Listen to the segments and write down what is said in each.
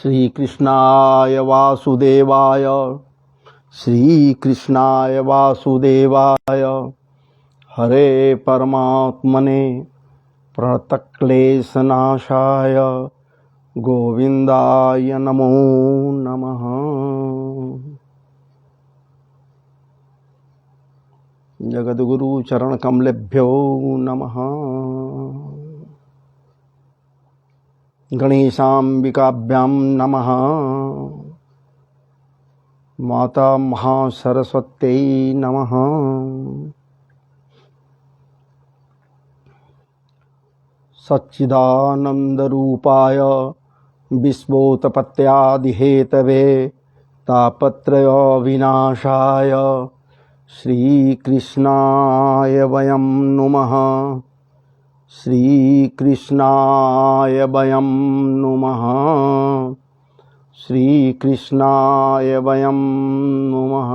श्रीकृष्णाय वासुदेवाय श्रीकृष्णाय वासुदेवाय हरे परमात्मने प्रणतक्लेशनाशाय गोविंदाय नमो नमः। जगद्गुरु चरण कमलेभ्यो नमः। गणेशाम्बिकाभ्यां नमः। माता महासरस्वत्यै नमः। सच्चिदानन्दरूपाय विश्वोत्पत्त्यादिहेतवे तापत्रय विनाशाय श्रीकृष्णाय वयं नुमः। श्रीकृष्णाय वयं नुमः। श्रीकृष्णाय वयं नुमः।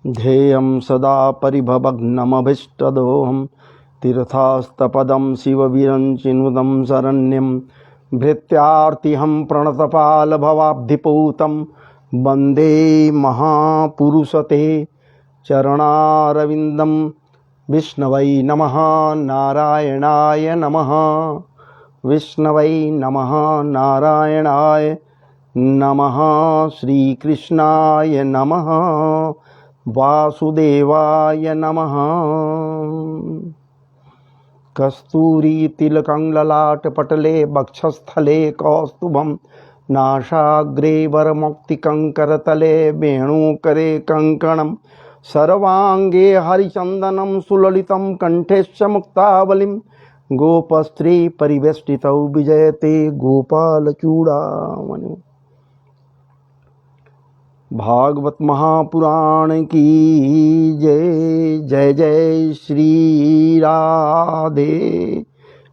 ध्येयं सदा परिभवग्नमभीष्टदोहं तीर्थास्तपदं शिवविरञ्चिनुदं शरण्यं भृत्यार्तिहं प्रणतपालभवाब्धिपूतं वन्दे महापुरुषते चरणारविन्दं। विष्णवै नमः नारायणाय नमः। विष्णवै नमः नारायणाय नमः। श्रीकृष्णाय नमः। वासुदेवाय नमः। कस्तूरी तिलकं ललाटपटले वक्षस्थले कौस्तुभं नासाग्रे वरमौक्तिकं करतले वेणुकरे कङ्कणं सर्वाङ्गे हरिचन्दनं सुललितं कण्ठेश्च मुक्तावलिं गोपस्त्री परिवेष्टितौ विजयते गोपालचूडामणिम्। भागवत महापुराण की जय। जय जय श्री राधे।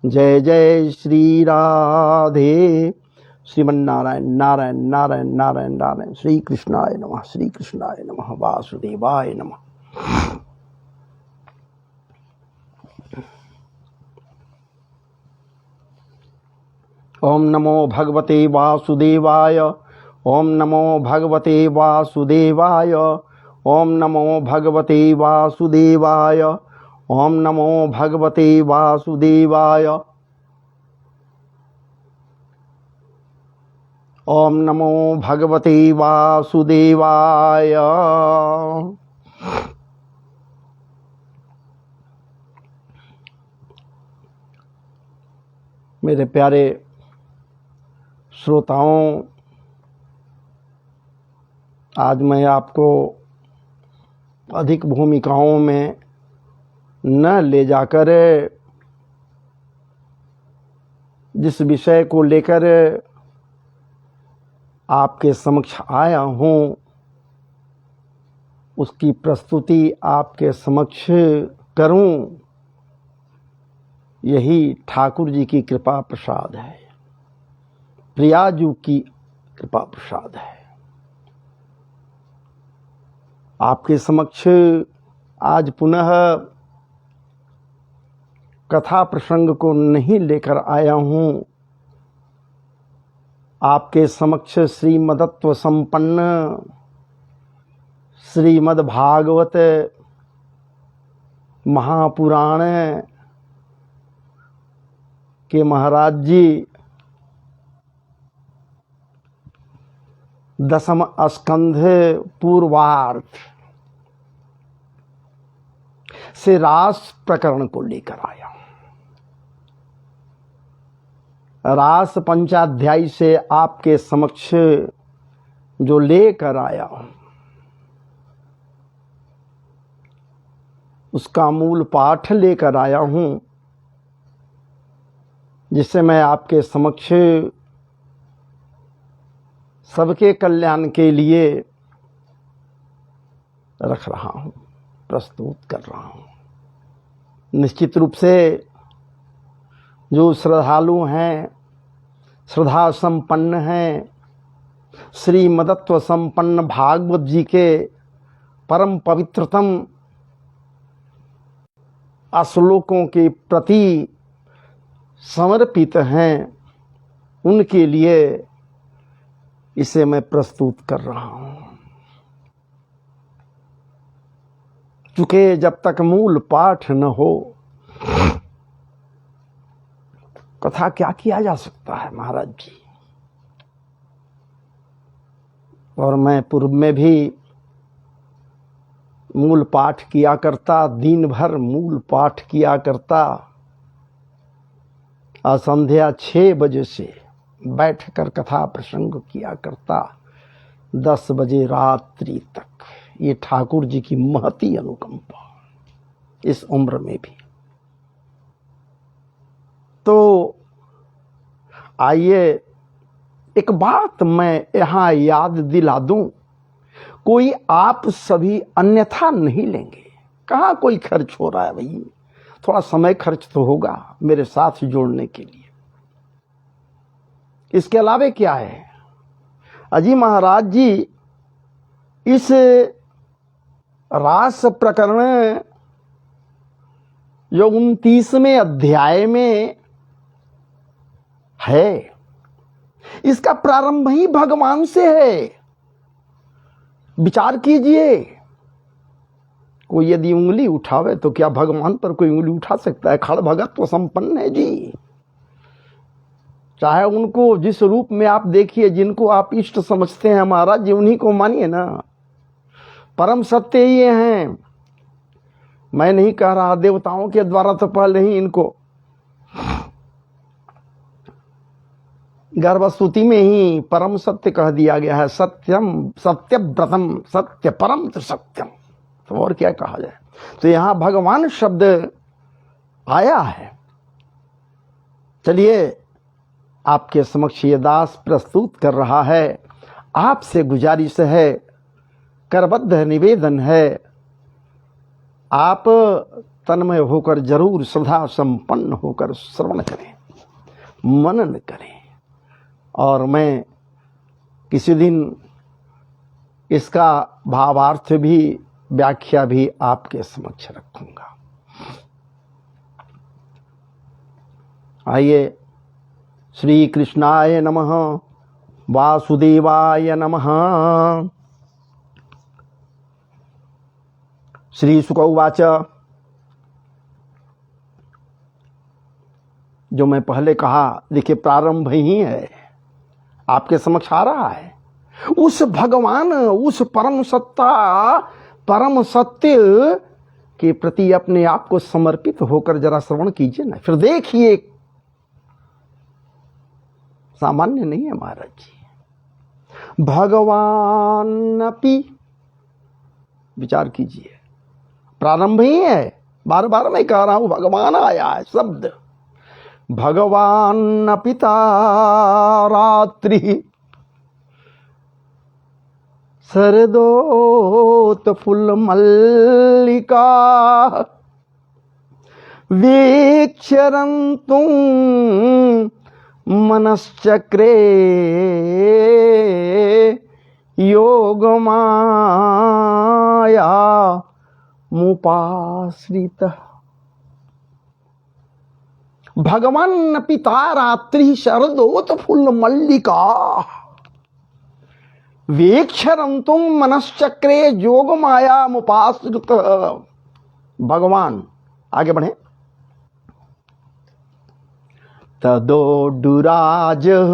जय जय श्री राधे। श्रीमन्नारायण नारायण नारायण नारायण नारायण। श्री कृष्णाय नमः। श्री कृष्णाय नमः। वासुदेवाय नमः। ओम नमो भगवते वासुदेवाय। ओम नमो भगवते वासुदेवाय। ओम नमो भगवते वासुदेवाय। ओम नमो भगवते वासुदेवाय। ओम नमो भगवते वासुदेवाय। मेरे प्यारे श्रोताओं, आज मैं आपको अधिक भूमिकाओं में न ले जाकर जिस विषय को लेकर आपके समक्ष आया हूँ उसकी प्रस्तुति आपके समक्ष करूँ, यही ठाकुर जी की कृपा प्रसाद है, प्रियाजू की कृपा प्रसाद है। आपके समक्ष आज पुनः कथा प्रसंग को नहीं लेकर आया हूँ। आपके समक्ष श्रीमदत्व संपन्न श्रीमद् भागवत महापुराण के महाराज जी दशम स्कंध पूर्वार्ध से रास प्रकरण को लेकर आया। रास पंचाध्याय से आपके समक्ष जो लेकर आया उसका मूल पाठ लेकर आया हूं, जिसे मैं आपके समक्ष सबके कल्याण के लिए रख रहा हूं, प्रस्तुत कर रहा हूं। निश्चित रूप से जो श्रद्धालु हैं, श्रद्धा संपन्न हैं, श्रीमदत्व संपन्न भागवत जी के परम पवित्रतम श्लोकों के प्रति समर्पित हैं, उनके लिए इसे मैं प्रस्तुत कर रहा हूं। चूंकि जब तक मूल पाठ न हो, कथा क्या किया जा सकता है महाराज जी। और मैं पूर्व में भी मूल पाठ किया करता, दिन भर मूल पाठ किया करता, और संध्या 6 बजे से बैठकर कथा प्रसंग किया करता 10 बजे रात्रि तक। ये ठाकुर जी की महती अनुकंपा इस उम्र में भी। तो आइए एक बात मैं यहां याद दिला दूं, कोई आप सभी अन्यथा नहीं लेंगे। कहां कोई खर्च हो रहा है भाई, थोड़ा समय खर्च तो होगा मेरे साथ जोड़ने के लिए। इसके अलावे क्या है अजी महाराज जी, इस रास प्रकरण जो 29वें अध्याय में है, इसका प्रारंभ ही भगवान से है। विचार कीजिए, कोई यदि उंगली उठावे तो क्या भगवान पर कोई उंगली उठा सकता है? खड़ भगत तो संपन्न है जी। चाहे उनको जिस रूप में आप देखिए, जिनको आप इष्ट समझते हैं महाराज जी, उन्हीं को मानिए ना। परम सत्य ही हैं। मैं नहीं कह रहा, देवताओं के द्वारा तो पहले ही इनको गर्भस्तुति में ही परम सत्य कह दिया गया है। सत्यम सत्यव्रतम सत्य परम तो सत्यम, तो और क्या कहा जाए। तो यहां भगवान शब्द आया है। चलिए आपके समक्ष ये दास प्रस्तुत कर रहा है। आपसे गुजारिश है, करबद्ध निवेदन है, आप तन्मय होकर जरूर श्रद्धा संपन्न होकर श्रवण करें, मनन करें। और मैं किसी दिन इसका भावार्थ भी, व्याख्या भी आपके समक्ष रखूंगा। आइए, श्री कृष्णाय नमः, वासुदेवाय नमः। श्री शुक उवाच, जो मैं पहले कहा, देखिए प्रारंभ ही है, आपके समक्ष आ रहा है। उस भगवान, उस परम सत्ता, परम सत्य के प्रति अपने आप को समर्पित होकर जरा श्रवण कीजिए ना, फिर देखिए। सामान्य नहीं है महाराज जी। भगवान अपि, विचार कीजिए, प्रारंभ ही है। बार बार मैं कह रहा हूं, भगवान आया है शब्द। भगवान पिता रात्रि शरदोत फुल मल्लिका वीक्षरन्तुं मनश्चक्रे योगमाया मुपाश्रितः। भगवान पिता रात्रि शरदोत फुल मल्लिका वीक्षरन्तुं मनश्चक्रे योगमाया मुपाश्रितः। भगवान आगे बढ़े। तदोडुराजः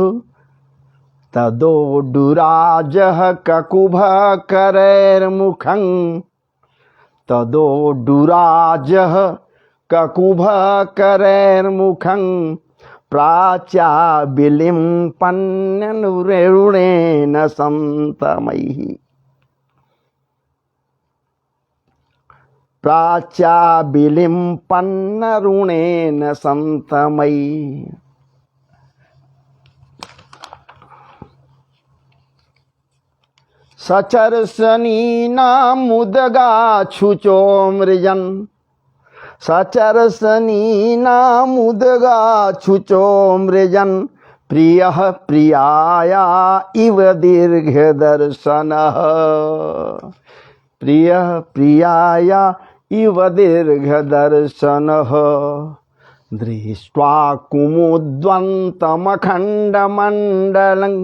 ककुभ करैर्मुखं, तदोडुराजः ककुभ करैर्मुखं प्राच्याबिलिं पन्ननुरेणेन संतमैः। प्राच्याबिलिं पन्नरुणेन संतमैः। सचर्षणीनामुदगाच्छुचो मृजन्, सचर्षणीनामुदगाच्छुचो मृजन् प्रियः प्रियाया इव दीर्घदर्शनः। प्रियः प्रियाया इव दीर्घदर्शनः दृष्ट्वा कुमुद्वन्तमखण्डमण्डलं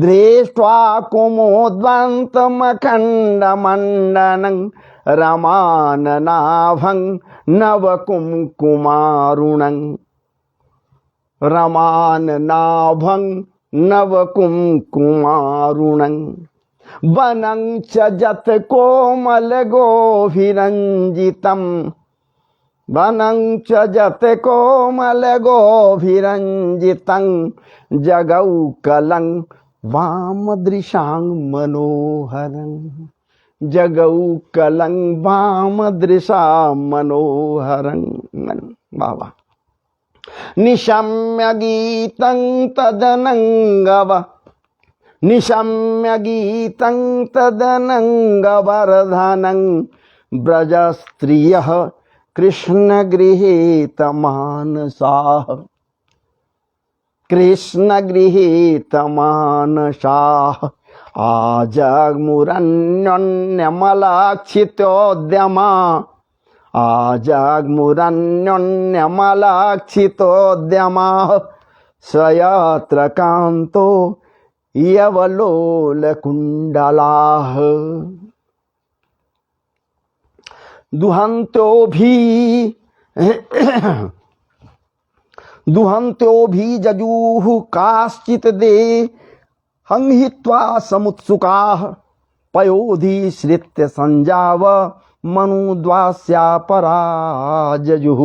दृष्ट्वा कुमुद्वन्तमखण्डमण्डलं रमाननाभं नवकुङ्कुमारुणं रमाननाभं नवकुङ्कुमारुणं वनं च जत कोमलगोभिरञ्जितं वनं च जत कोमलगोभिरञ्जितं जगौकलं वामदृशां मनोहरं जगौकलं वामदृशां मनोहरं। बाबा निशम्य गीतं तदनङ्गव निशम्य गीतं तदनङ्गवर्धनं ब्रजस्त्रियः कृष्णगृहीतमानसाः कृष्णगृहीतमानसाः आजग्मुरन्योन्यमलाक्षितोद्यमा आजग्मुरन्योन्यमलाक्षितोद्यमाः स्वयत्र कान्तो यवलोलकुण्डलाः दुहन्त्योऽभि जजूः काश्चित् देहं हित्वा समुत्सुकाः पयोधिश्रित्य सञ्जाव मनुद्वास्या पराजजुः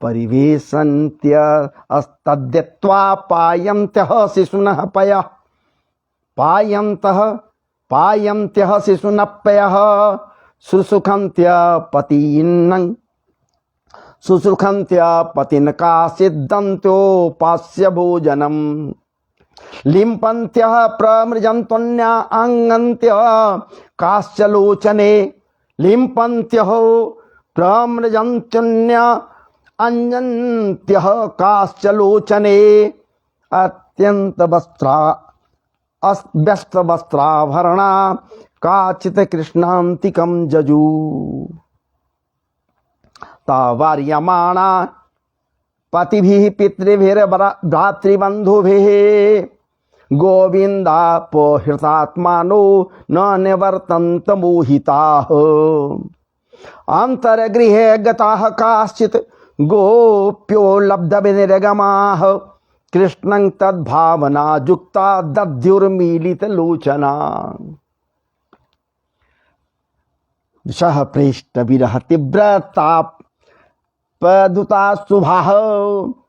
परिवेशन्त्यस्तद्यत्वा पायन्त्यः शिशुनः पयः पायन्त्यः शिशुनः पयः शुश्रुखन्त्य पतिन् कासिद्दन्त्योपास्य भोजनम् लिम्पन्त्यः प्रमृजन्त्वन्या आङ्गन्त्यः काश्चलोचने लिम्पन्त्यः प्रमृजन्त्वन्या अंजन्त्यः काश्चलोचने व्यस्तवस्त्राभरणा काचित् कृष्णान्तिकं जजू तावार्यमाणा पतिभिः पितृभिर्भ्रातृबन्धुभिः गोविन्दापहृतात्मानो न निवर्तन्त मोहिताः अन्तर्गृहे गताः काश्चित् गोप्यो लब्धविनिर्गमाः कृष्णं तद्भावना युक्ता दद्युर्मीलितलोचना सह पृष्ठ विरह तीव्रतापदुता शुभाः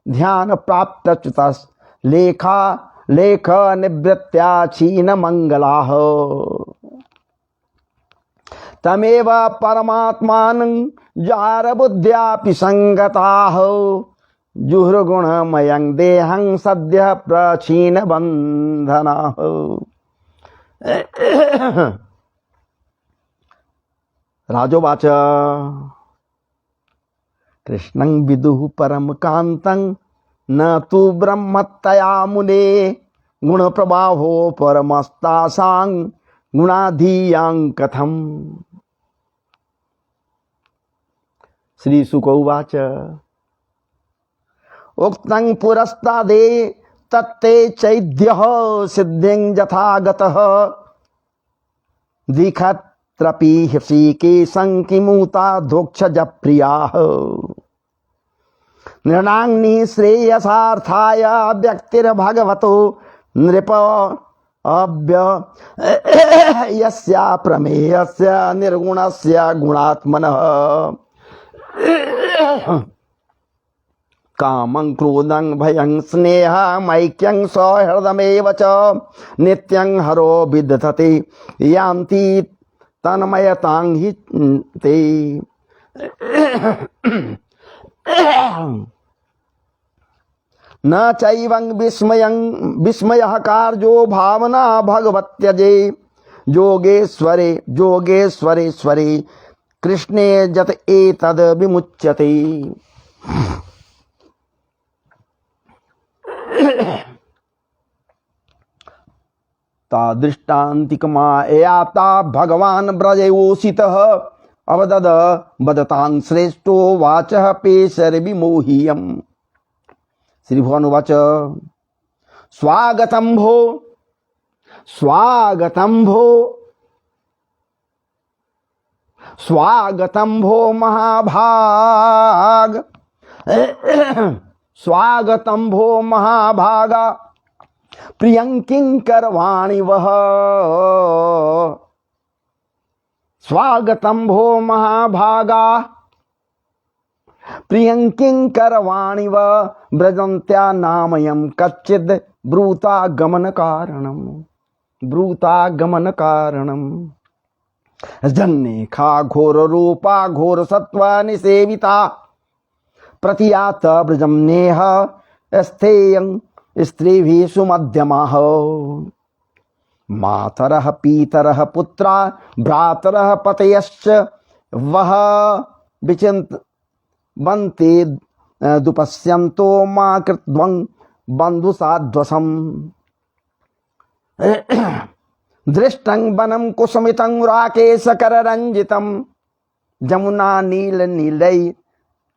ध्यान प्राप्त लेख निवृत्त्या क्षीण मंगलाः तमेव परमात्मानं जारबुद्ध्यापि संगताः जुहुर्गुणमयं देहं सद्यः प्रक्षीण बन्धनाः। राजोवाच कृष्णं विदुः परम कान्तं न तु ब्रह्मत्तया मुने गुणप्रभावो परमस्तासां गुणाधीयां कथम्। श्री शुक उवाच उक्तं पुरस्तादे तत्ते चैद्यः सिद्धिं यथागतः दिखत्रपि हृषीकेशं किमुता धोक्षजप्रियाः नृणां श्रेयसार्थाय व्यक्तिर्भगवतो नृप यस्या प्रमेयस्य निर्गुणस्य गुणात्मनः कामं क्रोधं भयं स्नेहं ऐक्यं सौहृदमेव च नित्यं हरो विदधते यान्ति तन्मयतां हि ते। न चैवं विस्मयः कार्यो भावना भगवत्यजे योगेश्वरे कृष्णे जत एतद् विमुच्यते। तादृष्टान्तिकमायाता भगवान् व्रजयोषितः अवदद वदतां श्रेष्ठो वाचः पेशर विमोहियम्। श्री भगवान उवाच स्वागतं भो स्वागतं भो स्वागतं भो महाभाग स्वागतं भो महाभागा प्रियं किंकरवाणि वह। स्वागतं भो महाभागा प्रियं किंकरवाणि वह व्रजन्त्या नामयं कच्चिद् ब्रूतागमन कारणम्। जन्नेखा घोर रूपा घोर सत्वा निसेविता प्रतियात ब्रजम नेह स्थेयं स्त्रीभिः सुमध्यमाः। मातरः पीतरः पुत्रा भ्रातरः पतयश्च वह विचिन्तवन्ते दुपश्यन्तो मा कृत्वं बन्धुसाध्वसम्। दृष्टं वनं कुसुमितं राकेशकररञ्जितं जमुना नीलनीलै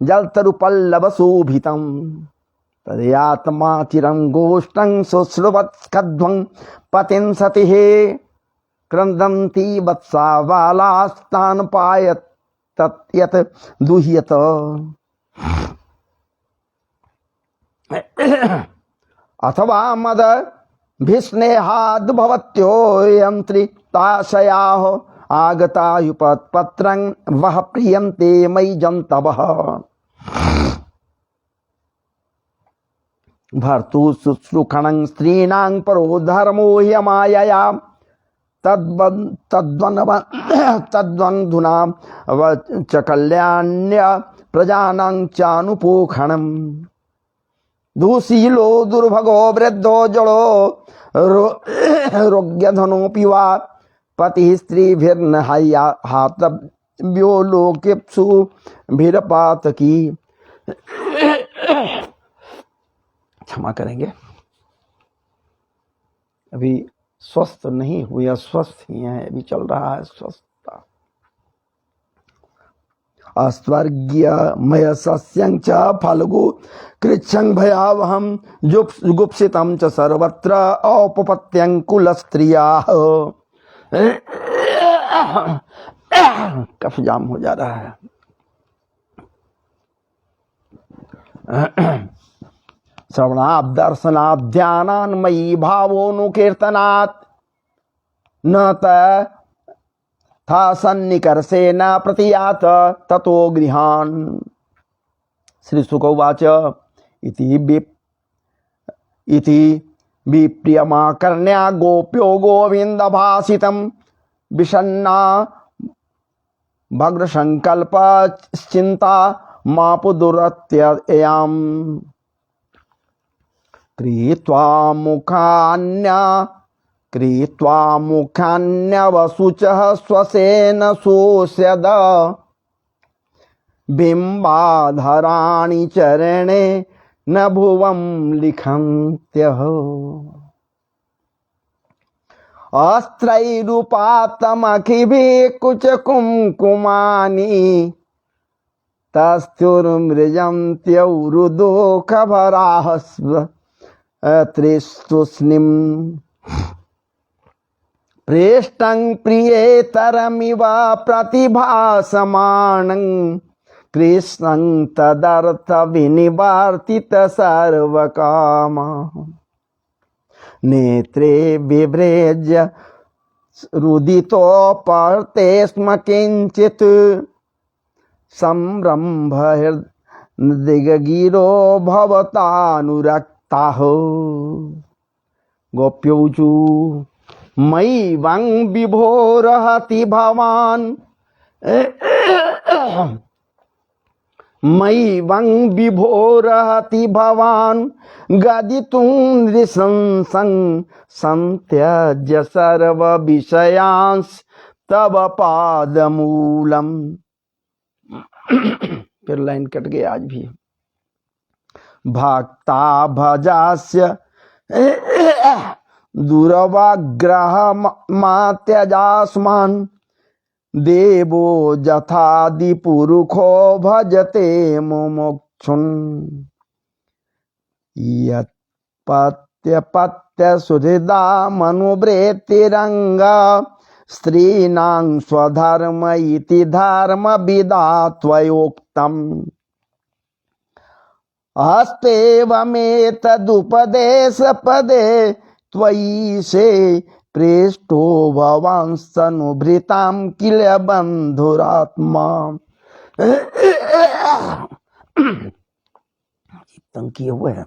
जलतरुपल्लवशोभितं तदयात्मा चिरं गोष्ठं शुश्रुवत्कध्वं पतिं सतिः क्रन्दन्ति वत्सा बालास्तान् पायत तत् दुह्यत। अथवा मद भीष्णेहाद्भवत्यो यन्त्रिताशयाः आगतायुपत्पत्रं वह प्रियन्ते मयि जन्तवः। भर्तु शुश्रूषणं स्त्रीणां परो धर्मो ह्यमायया तद्वन्धुना च कल्याण्य प्रजानां चानुपोषणम्। दुःशीलो दुर्भगो वृद्धो जड़ो रोग्यधनोऽपि वा पतिः स्त्रीभिर्न हातव्यो लोकेप्सुभिरपातकी। क्षमा करेंगे, अभी स्वस्थ नहीं हुए, अस्वस्थ ही है, अभी चल रहा है स्वस्थता। अस्वर्गीयमय सस्यं च फल्गु कृच्छं भयावहं जुगुप्सितं च सर्वत्र औपपत्यं कुलस्त्रियाः। कफ जाम हो जा रहा है। श्रवणात् दर्शनात् ध्यानान् मयि भावोनुकीर्तनात् न था सन्निकर्षेण प्रतियात ततो गृहान्। श्री शुक उवाच इति विप्रियमाकर्ण्या गोप्यो गोविन्दभासितं विषण्णा भग्रसङ्कल्पश्चिन्ता मापुदुरत्ययाम्। कृत्वा मुखान्यवसुचः स्वसेन सोऽस्यद बिम्बाधराणि चरणे न भुवं लिखन्त्यः। अस्त्रैरुपातमखिभिः कुचकुङ्कुमानि तस्थुर्मृजन्त्यौरुदोखभराः त्रिस्तुष्णिम्। प्रेष्टं प्रियेतरमिव प्रतिभासमानं कृष्णं तदर्थ विनिवर्तित सर्वकामा। नेत्रे विव्रेज्य रुदितोपर्ते स्म किञ्चित् संरम्भ दिगगिरो भवतानुरक्ताः। गोप्यौचु मयि वं विभोरहति भवान् मयि वं विभोरहति भवान् गदितुं नृशंसं संत्यज्य सर्वविषयांस् तव पादमूलम्। फिर लाइन कट गई आज भी। भक्ता भजास्य दुर्वाग्रहमात्यजास्मान् देवो यथादिपुरुषो भजते मुमुक्षुन् यत्पत्यपत्यसुहृदा मनुवृत्तिरङ्गा स्त्रीणां स्वधर्म इति धर्मविदा त्वयोक्तम् हस्तेवमेतदुपदेशपदे त्वयि से प्रेष्ठो भवांस्तनुभृतां किल बन्धुरात्मा। कीर्तन किए हुए हैं।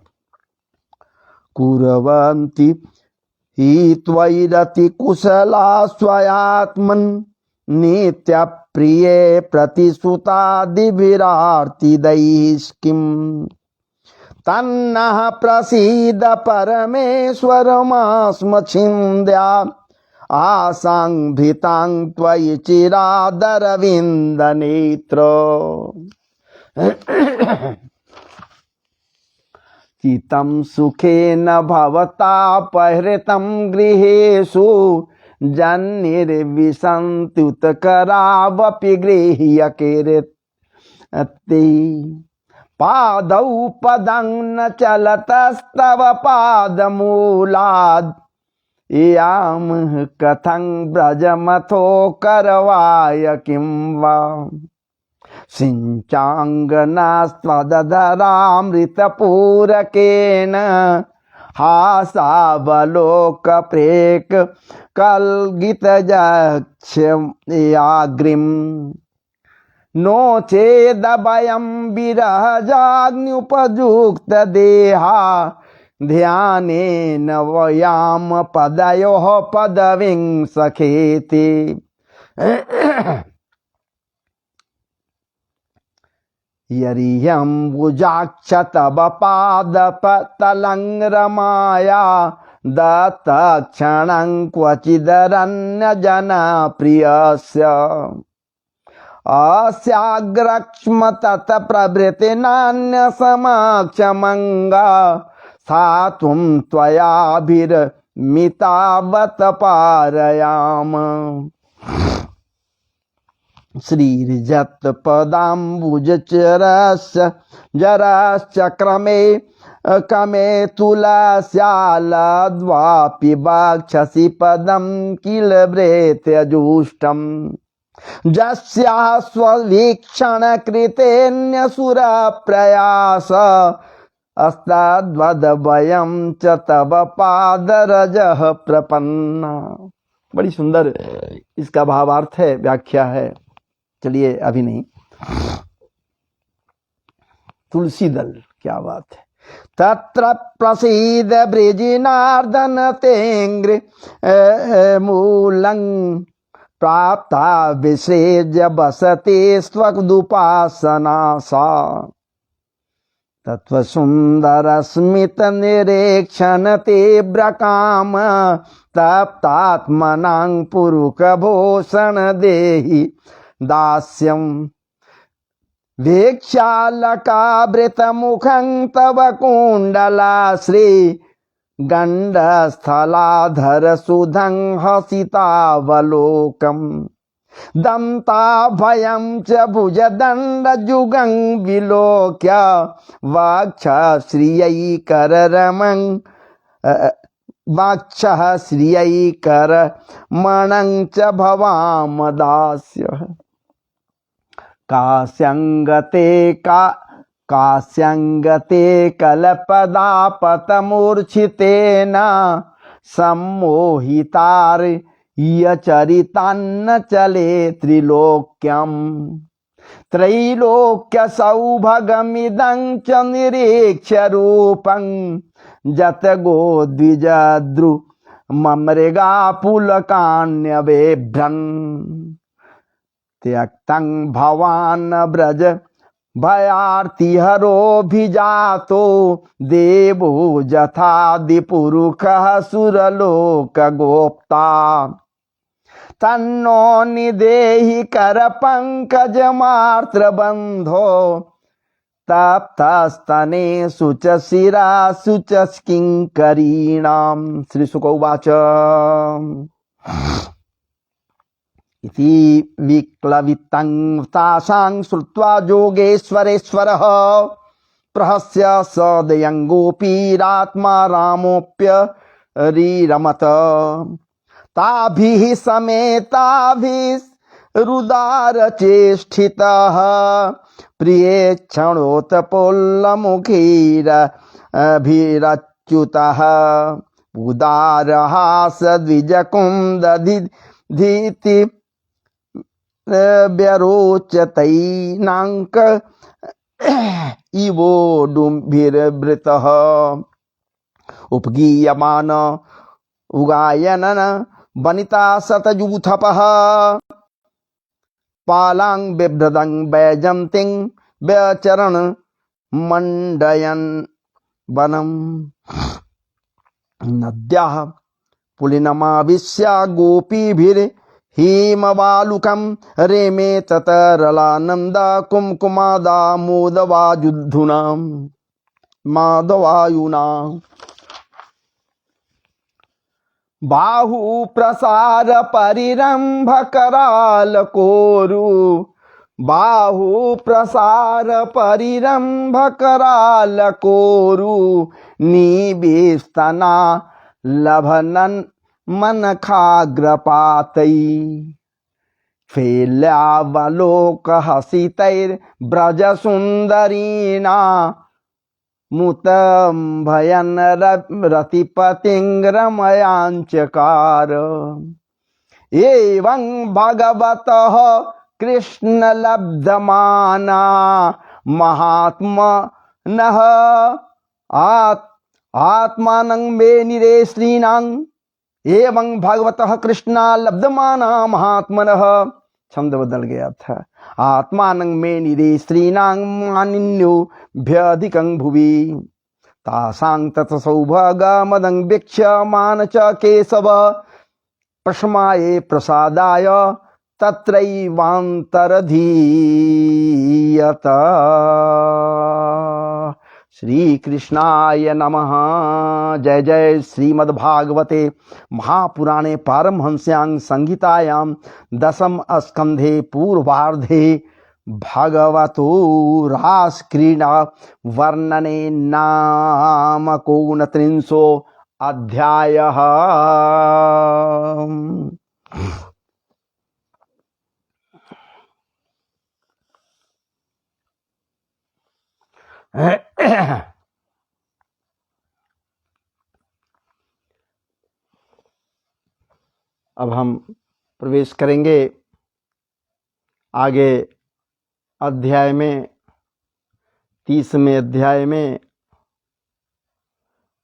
कुर्वन्ति हि त्वयि कुशला स्वयात्मन् नित्य प्रिये प्रतिसुतादिभिरार्तिदैष्किम् तन्नः प्रसीद परमेश्वरमास्म छिन्द्या आसाङ्भृतां त्वयि चिरादरविन्दनेत्र। चितं सुखेन भवता परिहृतं गृहेषु जन्निर्विसन्तुतकरावपि गृह्यकीर्ति पादौ पदं न चलतस्तव पादमूलाद् यामः कथं व्रजमथो करवाय किं वा सिञ्चाङ्गनास्त्वदधरामृतपूरकेन हासावलोकप्रेक कल्गितजक्ष्याग्रिम् नो चेदभयं विरहजाग्न्युपयुक्तदेहा ध्यानेन वयाम पदयोः पदवीं सखेति। यरियम्बुजाक्ष तव पादपतलं रमाया दत्तक्षणं क्वचिदरण्यजनप्रियस्य अस्याग्रक्ष्म तत्प्रभृति नान्यसमक्षमङ्गा स्थातुं त्वयाभिरमितावत पारयाम। श्रीर्जत्पदाम्बुजचरस्य जरश्चक्रमे कमे तुलस्यालद्वापि वक्षसि पदं किल व्रेत्यजुष्टम् यस्याः स्ववीक्षणकृतेऽन्यसुरप्रयास अस्तद्वद्वयं च तव पादरजः प्रपन्ना। बड़ी सुंदर इसका भावार्थ है, व्याख्या है। चलिए अभी नहीं। तुलसी दल, क्या बात है। तत्र प्रसीद बृजिनार्दन तेंग्र मूलं प्राप्ता विसृज बसते स्वदुपासना सा तत्त्वसुन्दरस्मित निरीक्षण तीव्रकाम तप्तात्मनां पुरुषभूषण देहि दास्यम् वीक्षालकावृतमुखं तव कुण्डलाश्री गण्डस्थलाधर सुधं हसितावलोकम् दन्ताभयं च भुजदण्डजुगं विलोक्य वाक्षश्रियैकररमं वाक्षः श्रियैकरमणं च भवाम दास्यः। कास्यङ्गते कल्पदापतमूर्छितेन सम्मोहितार यचरितान्न चले त्रिलोक्यम् त्रैलोक्य सौभगमिदं च निरीक्ष्य रूपं जत गोद्विजद्रु ममृगा पुलकान्यवेभ्रन् त्यक्तं भवान् ब्रज भयार्तिहरोऽभिजातो देवो यथादिपुरुषः सुरलोकगोप्ता तन्नो निदेहि करपङ्कजमार्त्रबन्धो तप्तस्तनेषु च शिरासु च किङ्करीणाम्। श्रीशुक उवाच इति विक्लवितं तासां श्रुत्वा योगेश्वरेश्वरः प्रहस्य सदयं गोपीरात्मा रामोऽप्यरिरमत ताभिः समेताभिरुदारचेष्टितः प्रियेक्षणोत्पुल्लमुखैरभिरच्युतः उदारहासद्विजकुन्दधीति व्यरोचतैनाङ्क इवोडुम्भिर्वृतः उपगीयमान उगायनन वनिता शतयूथपः पालां बिभ्रदं वैजन्तीं व्यचरण मण्डयन् वनम् नद्याः पुलिनमाविश्य गोपीभिर्हिमवालुकं रेमे ततरलानन्दा कुम्कुमादामोदवायुधुना माधवायुना बाहु प्रसार परिरंभ कराल कोरु बाहु प्रसार परिरंभ कराल कोरु निवेस्तना लभनन मन खाग्रपातै फेल्यावलोक हसितैर ब्रज सुंदरीना मुतं भयन रतिपतिंग्रमयांचकार एवं भगवतः कृष्ण लब्धमाना महात्मनः आत्मानं मे निरे श्रीणां एवं भगवतः कृष्णा लब्धमाना महात्मनः। छंद बदल गया था। आत्मानं मे निरे स्त्रीणां मानिन्योऽभ्यधिकं भुवि तासां तत्सौभागमदं वीक्ष्यमान् च केशव प्रशमाये प्रसादाय तत्रैवान्तरधीयत। श्री कृष्णाय नमः। जय जय श्रीमद्भागवते महापुराणे पारमहंस्यां संहितायां दशम स्कंधे पूर्वार्धे भगवतो रासक्रीडा वर्णने नामको 29 अध्यायः। अब हम प्रवेश करेंगे आगे अध्याय में, 30वें अध्याय में।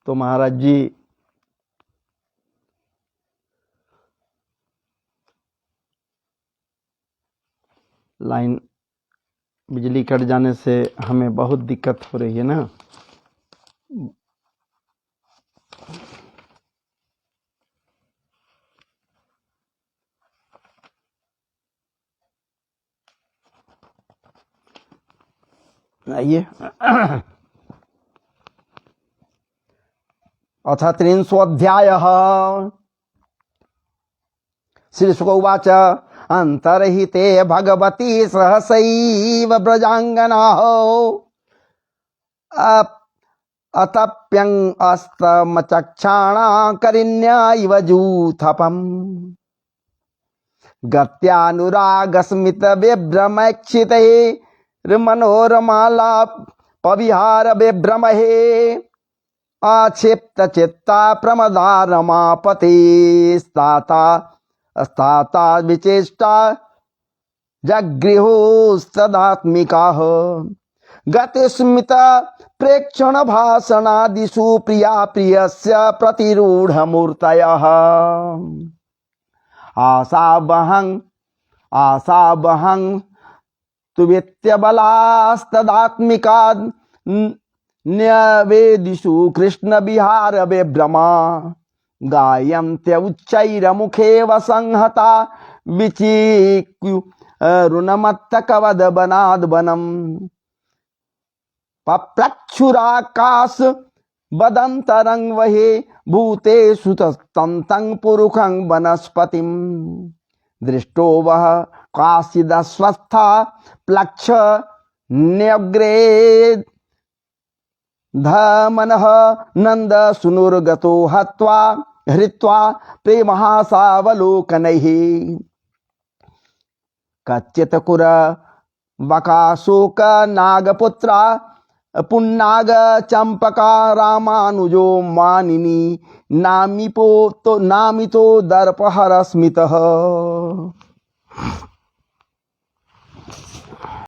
तो महाराज जी लाइन बिजली कट जाने से हमें बहुत दिक्कत हो रही है ना। आइए अथ 30 अध्यायः। श्रीशुक उवाच अंतर्हिते भगवती सहसैव ब्रजांगनाः अतप्यं अस्तमचक्षाणा करिण्या इव जूथपम् गत्यानुरागस्मित विभ्रमैक्षितैः मनोरमालापविहार विभ्रमहे आक्षिप्त चित्ता प्रमदा रमापते स्ताता विचेष्टा जगृहोस्तदात्मिकाः गतिस्मित प्रेक्षण भाषणादिषु प्रिया प्रियस्य प्रतिरूढमूर्तयः आशावहं तुवित्यबलास्तदात्मिका न्यवेदिषु कृष्ण विहार विभ्रमा गायन्त्य उच्चैर्मुखे वसंहता विचिक्यु रुणमत्तकवद वनाद्वनम् पप्लक्षुराकाश बदंतरंग वहे भूतेषु तंतं पुरुखं वनस्पतिम दृष्टो वह काशिदस्वस्था प्लक्ष न्यग्रे धमनः नंद सुनुर्गतो हत्वा हृत्वा प्रेमहासावलोकनैः कच्चित् कुर बकाशोक नागपुत्रा पुन्नाग चंपका रामानुजो मानिनी नामितो दर्पहर स्मितः।